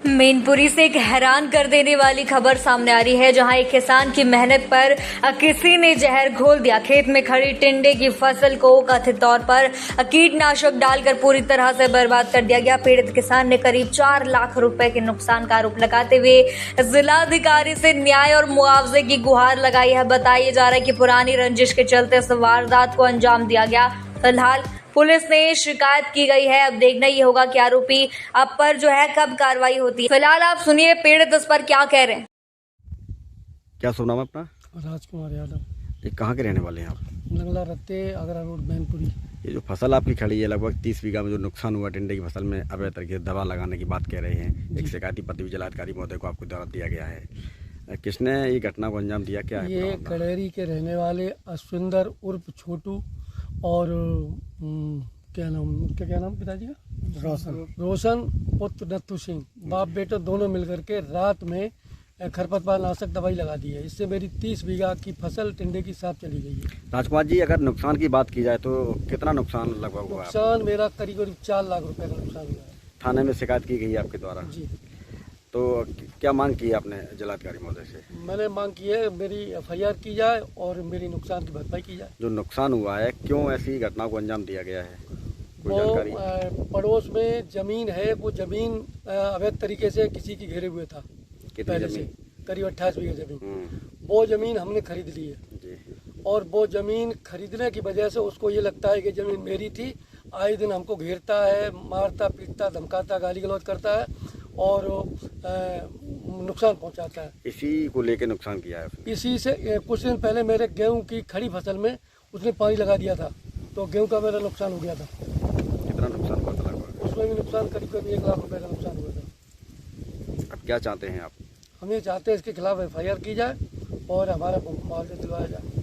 मैनपुरी से एक हैरान कर देने वाली खबर सामने आ रही है, जहां एक किसान की मेहनत पर किसी ने जहर घोल दिया। खेत में खड़ी टिंडे की फसल को कथित तौर पर कीटनाशक डालकर पूरी तरह से बर्बाद कर दिया गया। पीड़ित किसान ने करीब 4 लाख रुपए के नुकसान का आरोप लगाते हुए जिलाधिकारी से न्याय और मुआवजे की गुहार लगाई है। बताया जा रहा है कि पुरानी रंजिश के चलते इस वारदात को अंजाम दिया गया। फिलहाल पुलिस ने शिकायत की गई है। अब देखना ये होगा कि आरोपी अब पर जो है कब कार्रवाई होती है। फिलहाल आप सुनिए पीड़ित इस पर क्या कह रहे हैं। क्या सुना है अपना? राजकुमार यादव। ये कहाँ के रहने वाले हैं आप? नंगला रत्ते आगरा रोड मैनपुरी। ये जो फसल आपकी खड़ी है लगभग 30 बीघा में जो नुकसान हुआ टिंडे की फसल में, अवैध तरीके से दवा लगाने की बात कह रहे हैं। एक शिकायती पत्र भी जिलाधिकारी महोदय को आपको द्वारा दिया गया है। किसने ये घटना को अंजाम दिया, क्या है? ये कड़ेरी के रहने वाले अश्विंदर उर्फ छोटू और क्या नाम पिताजी का? रोशन पुत्र नत्थु सिंह, बाप बेटा दोनों मिलकर के रात में खरपतवार नाशक दवाई लगा दी है। इससे मेरी 30 बीघा की फसल टिंडे की साफ चली गई है। राजकुमार जी, अगर नुकसान की बात की जाए तो कितना नुकसान लगभग हुआ? नुकसान मेरा करीब 4 लाख रुपए का नुकसान हुआ है। थाने में शिकायत की गई है आपके द्वारा जी। तो क्या मांग की है आपने जिलाधिकारी महोदय से? मैंने मांग की है मेरी FIR की जाए और मेरी नुकसान की भरपाई की जाए। जो नुकसान हुआ है, क्यों ऐसी घटना को अंजाम दिया गया है, कोई वो जानकारी? पड़ोस में जमीन है, वो जमीन अवैध तरीके से किसी की घेरे हुए था। कितनी पहले जमीन? से करीब 28 बीघा जमीन। हम्म, वो जमीन हमने खरीद ली है जी। और वो जमीन खरीदने की वजह से उसको ये लगता है कि जमीन मेरी थी। आए दिन हमको घेरता है, मारता पीटता धमकाता गाली गलौज करता है और नुकसान पहुंचाता है। इसी को लेके नुकसान किया है उसने? इसी से कुछ दिन पहले मेरे गेहूं की खड़ी फसल में उसने पानी लगा दिया था, तो गेहूं का मेरा नुकसान हो गया था। कितना नुकसान हुआ था लगभग? उसमें भी नुकसान करीब 1 लाख रुपए का नुकसान हुआ था। अब क्या चाहते हैं आप? हम ये चाहते हैं इसके खिलाफ FIR की जाए और हमारा मुआवजा दिलवाया जाए।